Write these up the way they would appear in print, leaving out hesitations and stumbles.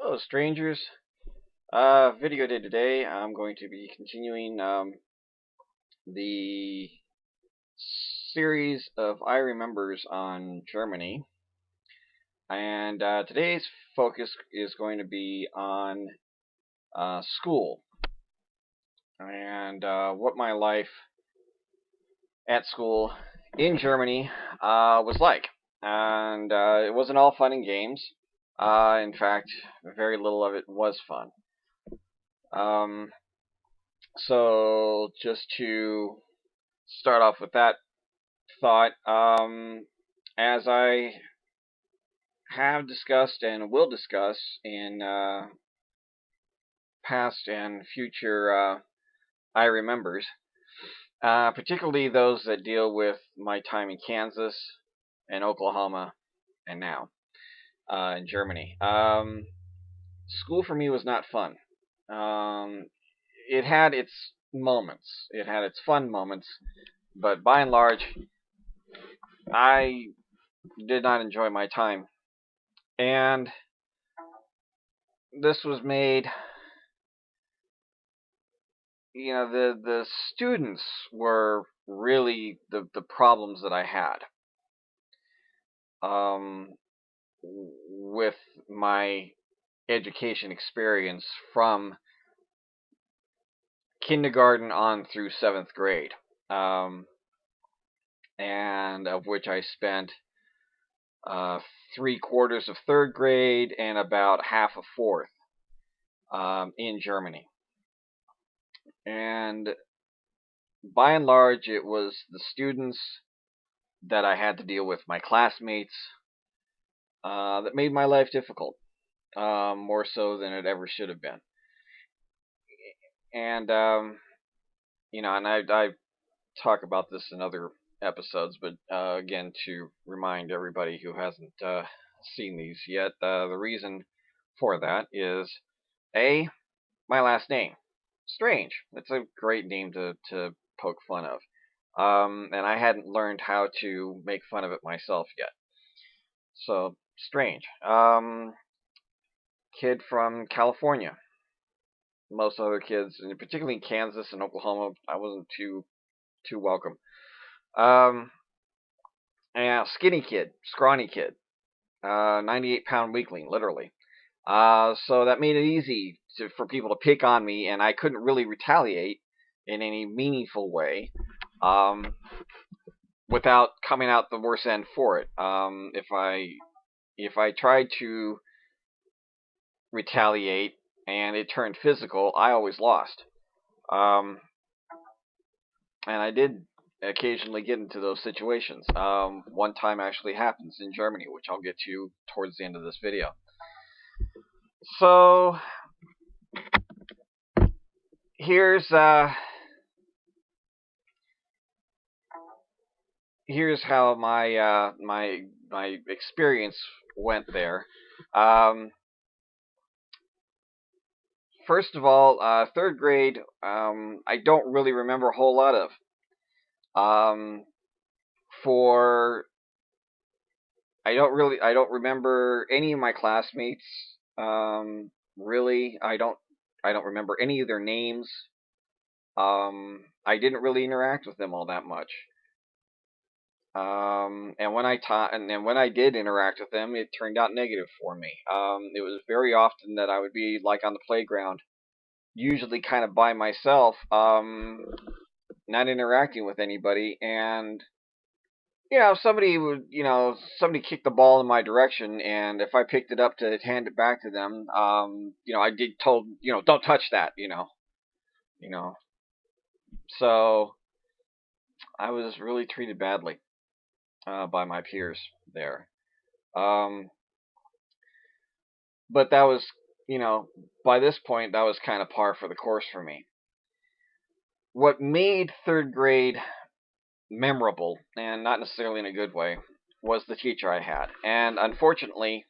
Hello, strangers. Video day today. I'm going to be continuing the series of I Remembers on Germany, and today's focus is going to be on school and what my life at school in Germany was like. And it wasn't all fun and games. In fact, very little of it was fun. Um, So just to start off with that thought, as I have discussed and will discuss in past and future I Remembers, particularly those that deal with my time in Kansas and Oklahoma and now in Germany. School for me was not fun. Um, it had its moments. It had its fun moments, but by and large, I did not enjoy my time. And this was made, the students were really the problems that I had with my education experience from kindergarten on through 7th grade, and of which I spent 3/4 of 3rd grade and about half of 4th in Germany. And by and large, it was the students that I had to deal with, my classmates, that made my life difficult, more so than it ever should have been. And and I talk about this in other episodes, but again, to remind everybody who hasn't seen these yet, the reason for that is my last name, Strange. It's a great name to poke fun of. And I hadn't learned how to make fun of it myself yet. So, Strange. Kid from California. Most other kids, and particularly in Kansas and Oklahoma, I wasn't too welcome. Yeah, skinny kid, scrawny kid, 98-pound weakling, literally. So that made it easy for people to pick on me, and I couldn't really retaliate in any meaningful way without coming out the worst end for it. If I tried to retaliate and it turned physical, I always lost. Um, and I did occasionally get into those situations. One time actually happens in Germany, which I'll get to towards the end of this video. So here's how my experience went there. First of all, 3rd grade, I don't really remember a whole lot of. For I don't remember any of my classmates. Really, I don't remember any of their names. I didn't really interact with them all that much. And when I did interact with them, it turned out negative for me. It was very often that I would be like on the playground, usually kind of by myself, not interacting with anybody, and somebody kicked the ball in my direction, and if I picked it up to hand it back to them, I did told, don't touch that, you know. So I was really treated badly by my peers there. But that was, by this point, that was kind of par for the course for me. What made 3rd grade memorable, and not necessarily in a good way, was the teacher I had. And unfortunately,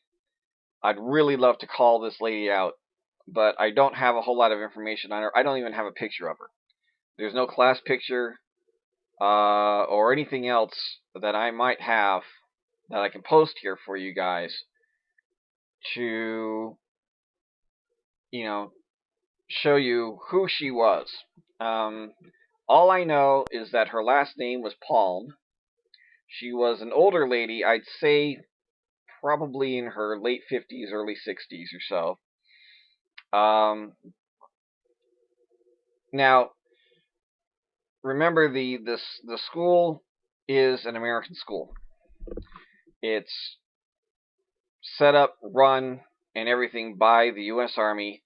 I'd really love to call this lady out, but I don't have a whole lot of information on her. I don't even have a picture of her. There's no class picture or anything else that I might have that I can post here for you guys to you know, show you who she was. Um, all I know is that her last name was Palm. She was an older lady, I'd say probably in her late 50s, early 60s or so. Now, remember the school is an American school. It's set up, run, and everything by the U.S. Army.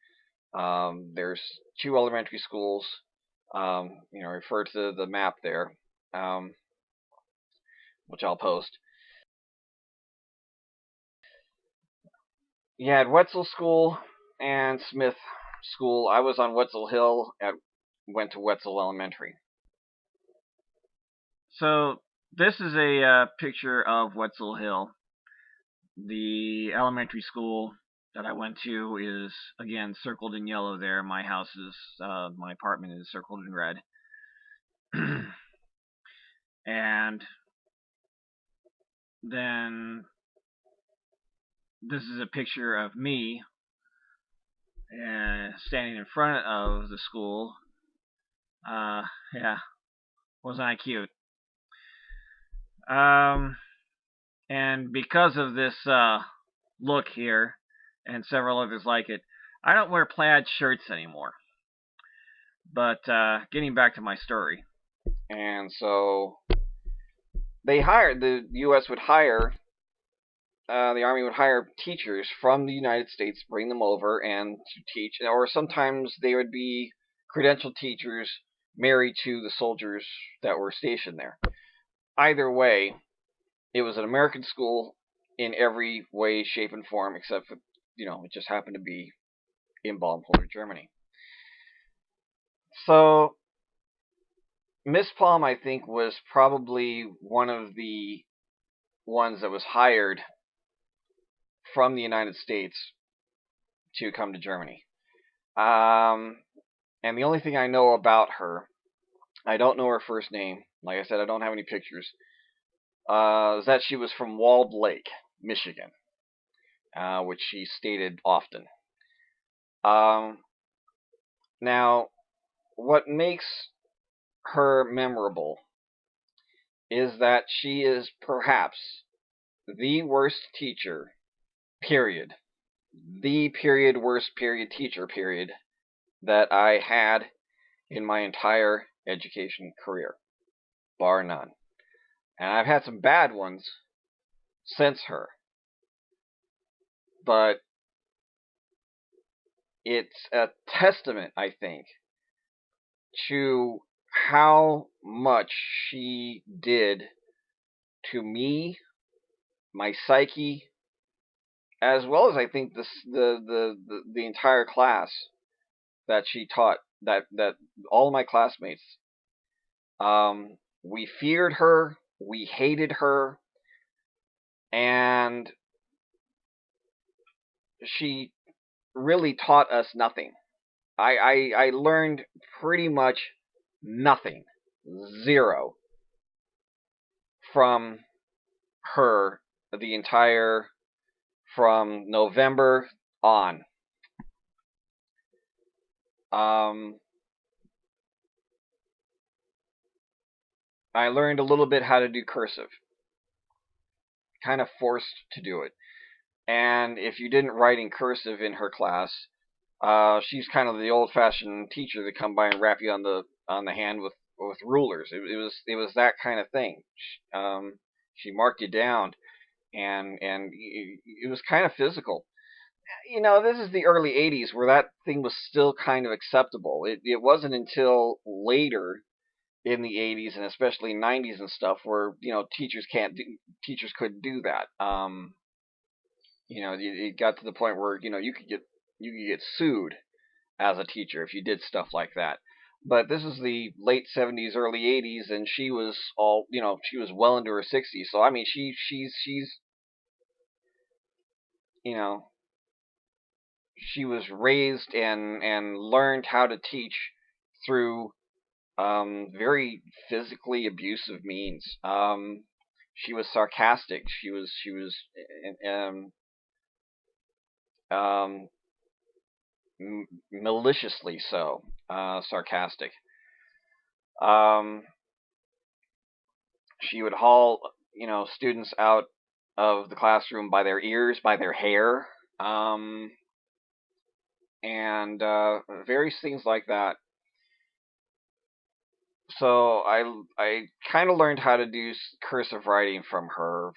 There's 2 elementary schools. Refer to the map there, which I'll post. You had Wetzel School and Smith School. I was on Wetzel Hill. Went to Wetzel Elementary. So this is a picture of Wetzel Hill. The elementary school that I went to is, again, circled in yellow there. My apartment is circled in red. And then this is a picture of me standing in front of the school. Yeah, wasn't I cute? And because of this look here, and several others like it, I don't wear plaid shirts anymore. But getting back to my story. And so the U.S. would hire, the Army would hire teachers from the United States, bring them over and to teach, or sometimes they would be credentialed teachers married to the soldiers that were stationed there. Either way, it was an American school in every way, shape, and form, except for, it just happened to be in Baumholder, Germany. So Miss Palm, I think, was probably one of the ones that was hired from the United States to come to Germany. And the only thing I know about her, I don't know her first name. Like I said, I don't have any pictures. Is that she was from Walled Lake, Michigan, which she stated often. Now, what makes her memorable is that she is perhaps the worst teacher, period. The period worst period teacher, period, that I had in my entire education career, bar none. And I've had some bad ones since her, but it's a testament, I think, to how much she did to me, my psyche, as well as I think the entire class that she taught, that all my classmates. We feared her, we hated her, and she really taught us nothing. I learned pretty much nothing, zero, from her from November on. I learned a little bit how to do cursive. Kind of forced to do it. And if you didn't write in cursive in her class, she's kind of the old-fashioned teacher that come by and rap you on the hand with rulers. It was that kind of thing. She marked you down, and it was kind of physical. This is the early '80s where that thing was still kind of acceptable. It wasn't until later in the '80s and especially '90s and stuff where teachers couldn't do that. It got to the point where you could get sued as a teacher if you did stuff like that. But this is the late '70s, early '80s, and she was she was well into her '60s. So I mean, she's she was raised and learned how to teach through very physically abusive means. She was sarcastic. She was um, maliciously so, sarcastic. Um, she would haul, students out of the classroom by their ears, by their hair, and various things like that. So I kind of learned how to do cursive writing from her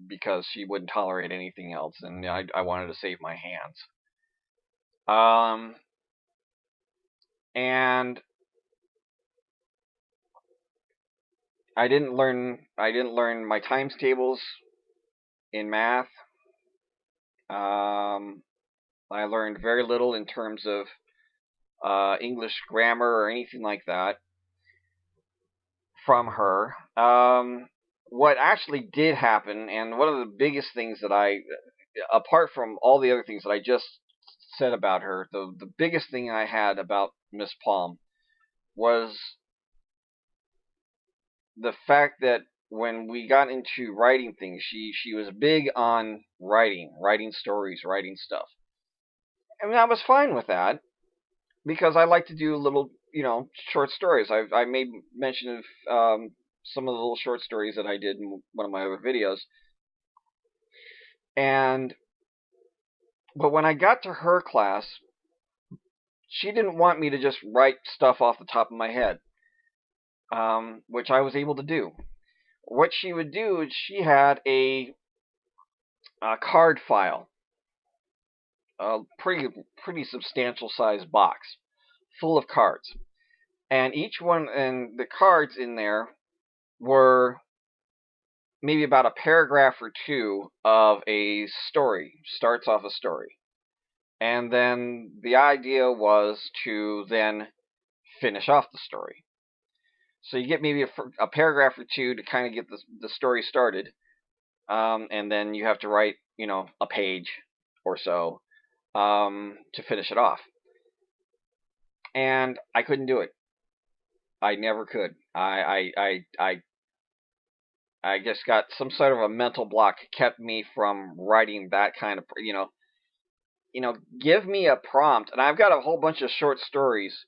because she wouldn't tolerate anything else, and I wanted to save my hands. And I didn't learn my times tables in math. Um, I learned very little in terms of English grammar or anything like that from her. What actually did happen, and one of the biggest things that apart from all the other things that I just said about her, the biggest thing I had about Miss Palm was the fact that when we got into writing things, she was big on writing stories, writing stuff. I mean, I was fine with that because I like to do little, short stories. I made mention of some of the little short stories that I did in one of my other videos. But when I got to her class, she didn't want me to just write stuff off the top of my head, which I was able to do. What she would do is she had a card file, a pretty substantial sized box full of cards, and each one and the cards in there were maybe about a paragraph or two of a story. Starts off a story, and then the idea was to then finish off the story. So you get maybe a paragraph or two to kind of get the story started, and then you have to write, a page or so to finish it off. And I couldn't do it. I never could. I just got some sort of a mental block kept me from writing that kind of, give me a prompt, and I've got a whole bunch of short stories,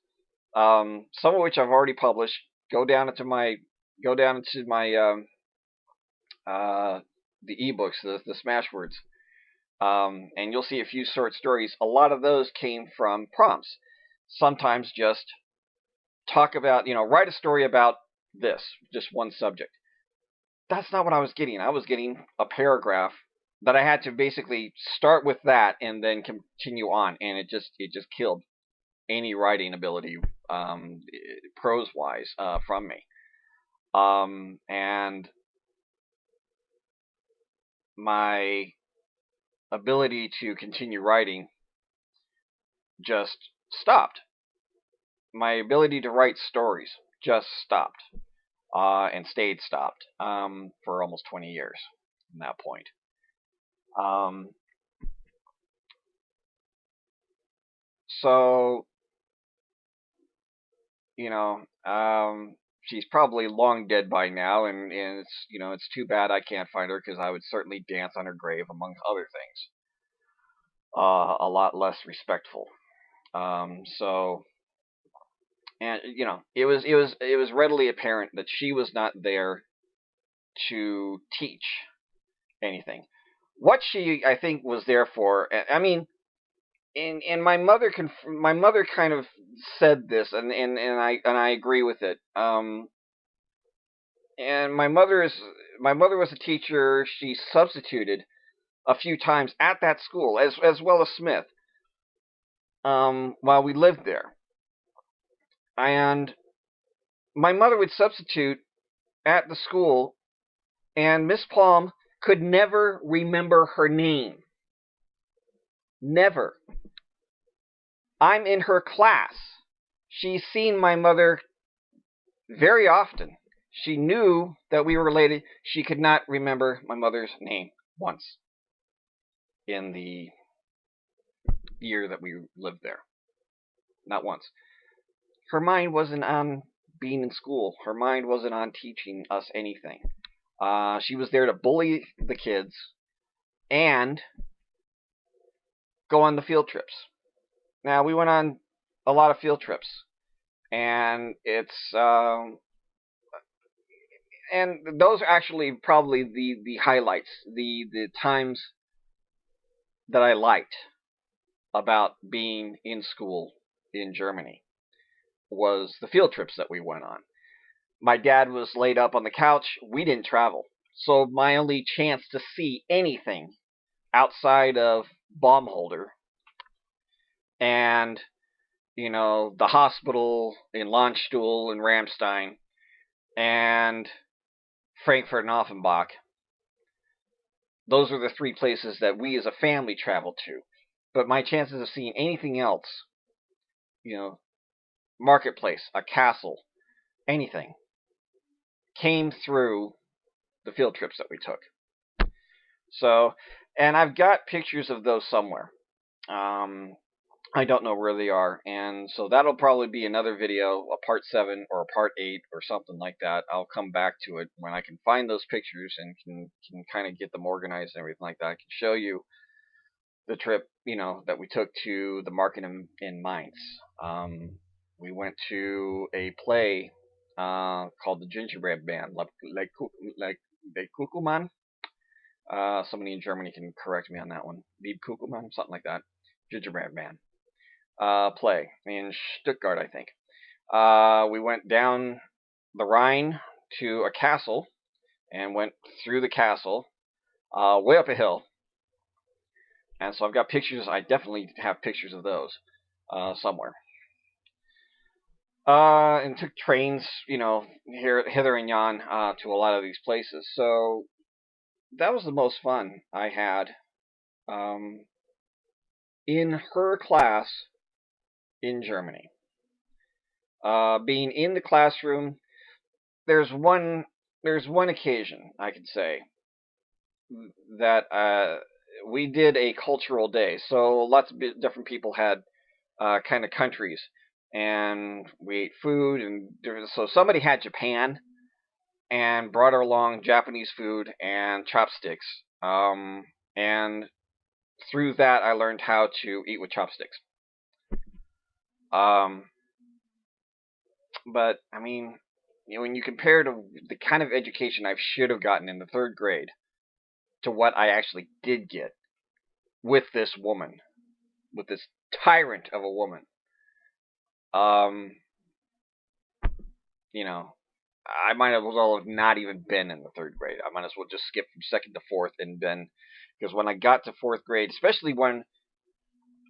some of which I've already published. Go down into my the ebooks, the Smashwords, and you'll see a few short stories. A lot of those came from prompts. Sometimes just talk about, write a story about this, just one subject. That's not what I was getting. I was getting a paragraph that I had to basically start with that and then continue on, and it just killed any writing ability, prose wise, from me. And my ability to continue writing just stopped. My ability to write stories just stopped, and stayed stopped, for almost 20 years from that point. So, she's probably long dead by now, and it's too bad I can't find her because I would certainly dance on her grave, among other things. A lot less respectful. So, and it was readily apparent that she was not there to teach anything. What she, I think, was there for, I mean, and my mother kind of said this, and I agree with it. And my mother was a teacher. She substituted a few times at that school, as well as Smith, while we lived there. And my mother would substitute at the school, and Miss Palm could never remember her name. Never. I'm in her class. She's seen my mother very often. She knew that we were related. She could not remember my mother's name once in the year that we lived there. Not once. Her mind wasn't on being in school. Her mind wasn't on teaching us anything. She was there to bully the kids and go on the field trips. Now, we went on a lot of field trips, and and those are actually probably the highlights, the times that I liked about being in school in Germany was the field trips that we went on. My dad was laid up on the couch. We didn't travel. So my only chance to see anything outside of Baumholder and, the hospital in Landstuhl and Ramstein and Frankfurt and Offenbach, those were the three places that we as a family traveled to. But my chances of seeing anything else, you know, marketplace, a castle, anything, came through the field trips that we took. So, and I've got pictures of those somewhere. I don't know where they are, and so that'll probably be another video, a part 7 or a part 8 or something like that. I'll come back to it when I can find those pictures and can kind of get them organized and everything like that. I can show you the trip, that we took to the market in Mainz. We went to a play called the Gingerbread Band, like Kuckuckmann. Somebody in Germany can correct me on that one. Lieb Kuckuckmann, something like that. Gingerbread Band. Play in Stuttgart, I think. We went down the Rhine to a castle and went through the castle, way up a hill. And so I've got pictures. I definitely have pictures of those somewhere. And took trains, hither and yon to a lot of these places. So that was the most fun I had in her class in Germany. Being in the classroom, there's one occasion I could say that we did a cultural day. So lots of different people had kind of countries, and we ate food and so somebody had Japan and brought her along Japanese food and chopsticks. And through that, I learned how to eat with chopsticks. But I mean, when you compare to the kind of education I should have gotten in the 3rd grade to what I actually did get with this woman, with this tyrant of a woman, I might as well have not even been in the 3rd grade. I might as well just skip from 2nd to 4th and been, because when I got to 4th grade, especially when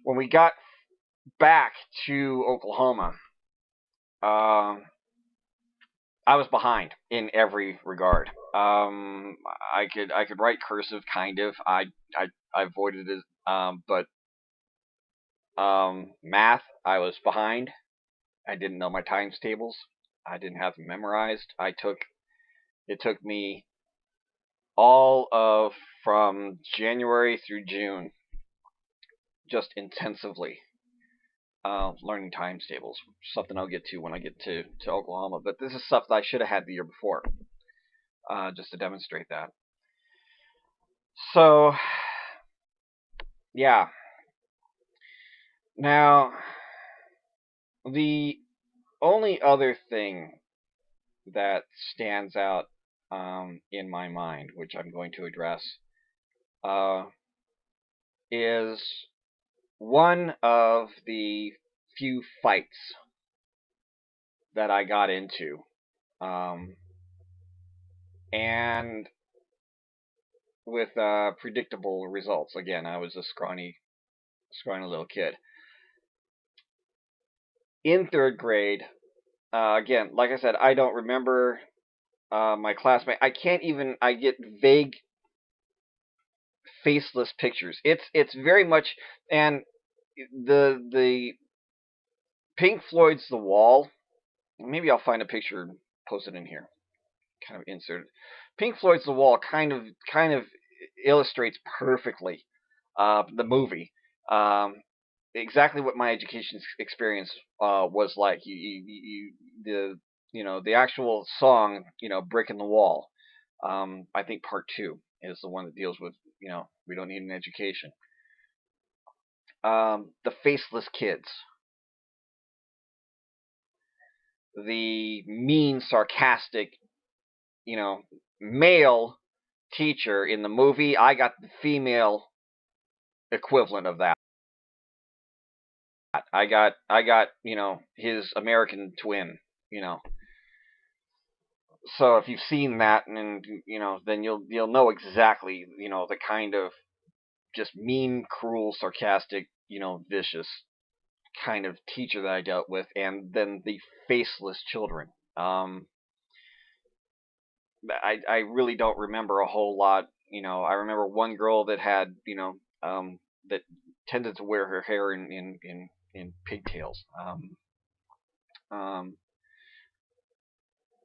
we got back to Oklahoma, I was behind in every regard. I could write cursive, kind of. I avoided it, but math, I was behind. I didn't know my times tables. I didn't have them memorized. It took me all of from January through June, just intensively learning times tables. Something I'll get to when I get to Oklahoma. But this is stuff that I should have had the year before, just to demonstrate that. So, yeah. Now, the only other thing that stands out in my mind, which I'm going to address, is one of the few fights that I got into, and with predictable results. Again, I was a scrawny little kid. In 3rd grade, again, like I said, I don't remember my classmate. I get vague, faceless pictures. It's very much, and the Pink Floyd's The Wall. Maybe I'll find a picture and post it in here. Kind of insert. Pink Floyd's The Wall kind of illustrates perfectly the movie. Exactly what my education experience was like. The actual song, Brick in the Wall. I think part 2 is the one that deals with, we don't need an education. the faceless kids, the mean, sarcastic, male teacher in the movie. I got the female equivalent of that. I got his American twin. So if you've seen that, and then you'll know exactly the kind of just mean, cruel, sarcastic, vicious kind of teacher that I dealt with, and then the faceless children. I really don't remember a whole lot. I remember one girl that had that tended to wear her hair in pigtails.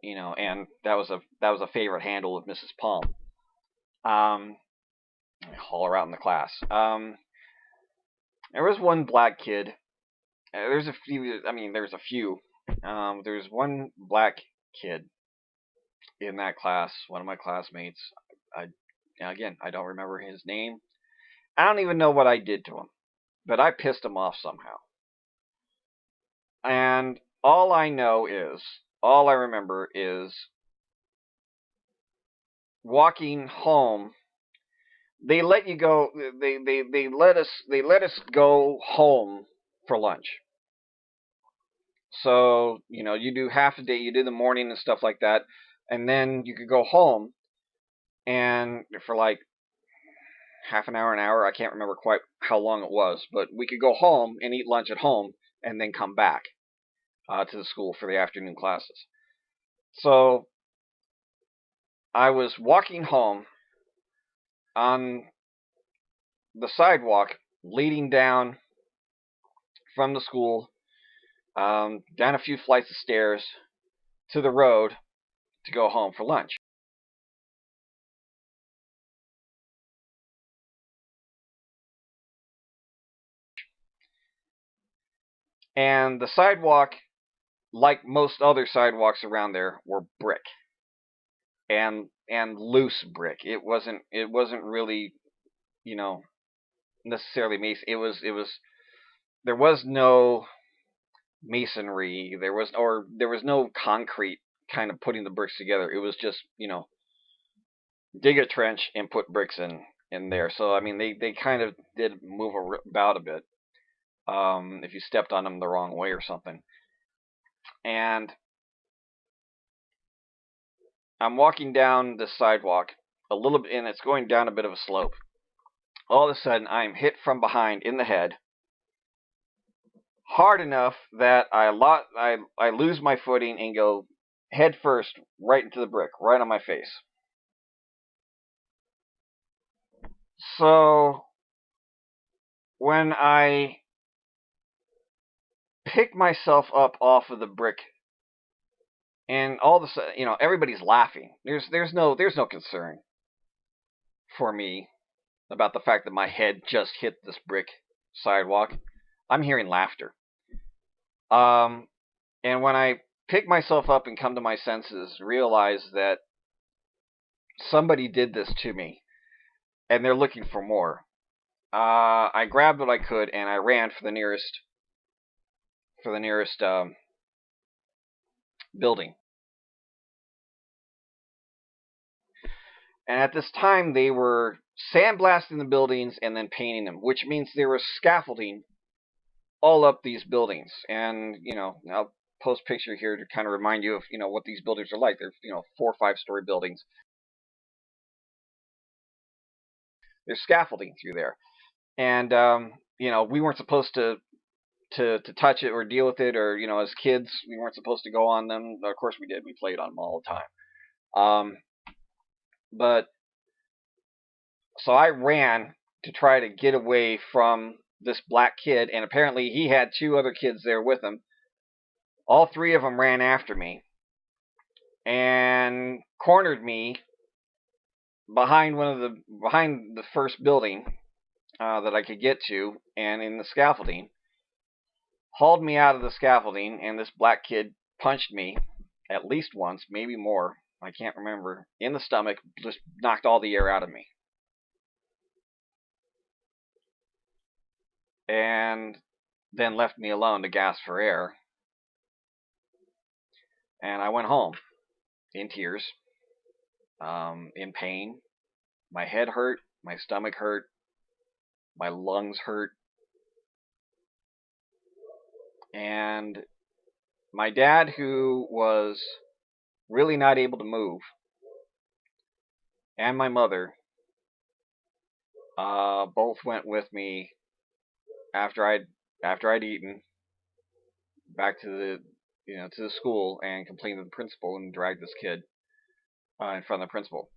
And that was a favorite handle of Mrs. Palm. Haul her out in the class. There was one black kid. There's a few. I mean, there's a few. There's one black kid in that class. One of my classmates. I don't remember his name. I don't even know what I did to him, but I pissed him off somehow. And all I remember is walking home. They let you go. They let us go home for lunch. So you do half a day. You do the morning and stuff like that, and then you could go home, and for like half an hour. I can't remember quite how long it was, but we could go home and eat lunch at home, and then come back to the school for the afternoon classes. So I was walking home on the sidewalk leading down from the school, down a few flights of stairs to the road to go home for lunch. And the sidewalk, like most other sidewalks around there, were brick and loose brick. It wasn't really, necessarily mason. It was there was no masonry. There was no concrete kind of putting the bricks together. It was just, dig a trench and put bricks in there. So I mean, they kind of did move about a bit if you stepped on them the wrong way or something. And I'm walking down the sidewalk a little bit, and it's going down a bit of a slope. All of a sudden, I'm hit from behind in the head, hard enough that I lose my footing and go head first right into the brick, right on my face. So when I pick myself up off of the brick, and all of a sudden, everybody's laughing. There's no concern for me about the fact that my head just hit this brick sidewalk. I'm hearing laughter. And when I pick myself up and come to my senses, realize that somebody did this to me, and they're looking for more. I grabbed what I could and I ran for the nearest building. And at this time, they were sandblasting the buildings and then painting them, which means there was scaffolding all up these buildings. And I'll post a picture here to kind of remind you of what these buildings are like. They're 4 or 5 story buildings. There's scaffolding through there, and we weren't supposed to touch it or deal with it, or as kids we weren't supposed to go on them. Of course we did. We played on them all the time. But so I ran to try to get away from this black kid, and apparently he had 2 other kids there with him. All 3 of them ran after me and cornered me behind the first building that I could get to, and in the scaffolding, hauled me out of the scaffolding, and this black kid punched me at least once, maybe more, I can't remember, in the stomach, just knocked all the air out of me. and then left me alone to gasp for air. And I went home in tears, in pain. My head hurt, my stomach hurt, my lungs hurt. And my dad, who was really not able to move, and my mother both went with me after I'd eaten back to the school and complained to the principal and dragged this kid in front of the principal.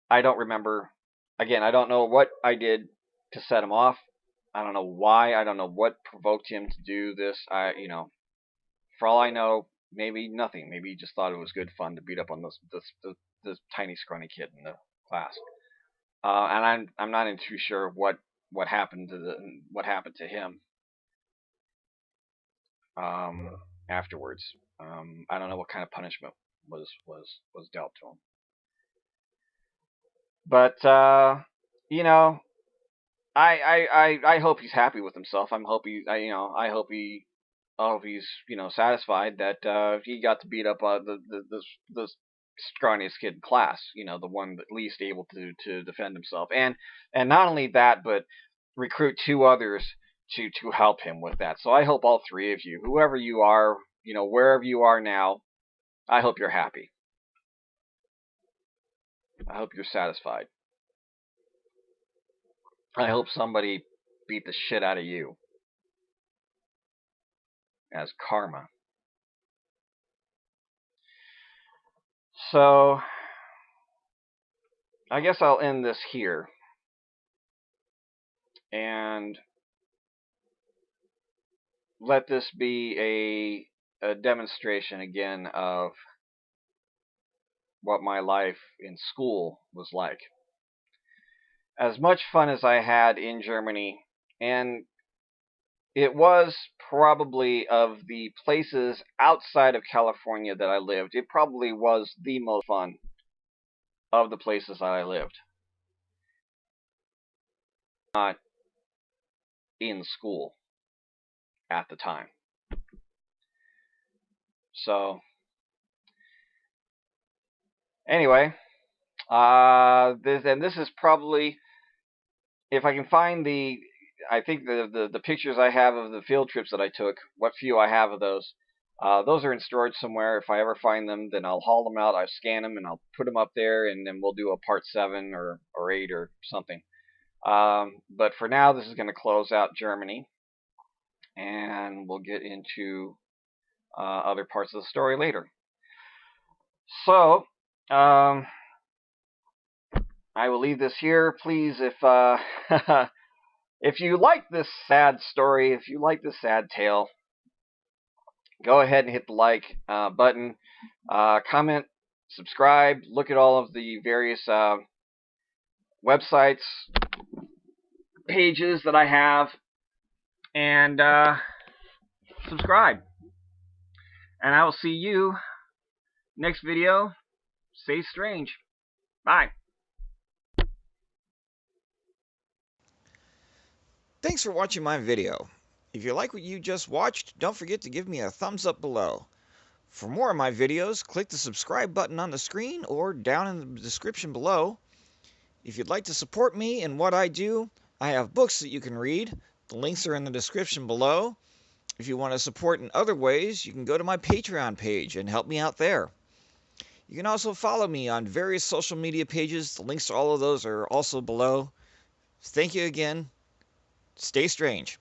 I don't remember. Again, I don't know what I did to set him off. I don't know why. I don't know what provoked him to do this. For all I know, maybe nothing. Maybe he just thought it was good fun to beat up on this tiny scrawny kid in the class. And I'm not even too sure what happened to him afterwards. I don't know what kind of punishment was dealt to him. But I hope he's happy with himself. I hope he's satisfied that he got to beat up the scrawniest kid in class. The one that least able to defend himself, and not only that, but recruit 2 others to help him with that. So I hope all 3 of you, whoever you are, wherever you are now, I hope you're happy. I hope you're satisfied. I hope somebody beat the shit out of you as karma. So, I guess I'll end this here. And let this be a demonstration again of what my life in school was like. As much fun as I had in Germany, and it was probably of the places outside of California that I lived, it probably was the most fun of the places that I lived. Not in school at the time. So, anyway, this is probably, if I can find I think the pictures I have of the field trips that I took, what few I have of those are in storage somewhere. If I ever find them, then I'll haul them out, I'll scan them, and I'll put them up there, and then we'll do a part 7 or 8 or something. But for now, this is going to close out Germany, and we'll get into other parts of the story later. So, I will leave this here. Please, if if you like this sad story, if you like this sad tale, go ahead and hit the like button, comment, subscribe, look at all of the various websites, pages that I have, and subscribe. And I will see you next video. Stay strange. Bye. Thanks for watching my video. If you like what you just watched, don't forget to give me a thumbs up below. For more of my videos, click the subscribe button on the screen or down in the description below. If you'd like to support me and what I do, I have books that you can read. The links are in the description below. If you want to support in other ways, you can go to my Patreon page and help me out there. You can also follow me on various social media pages. The links to all of those are also below. Thank you again. Stay strange.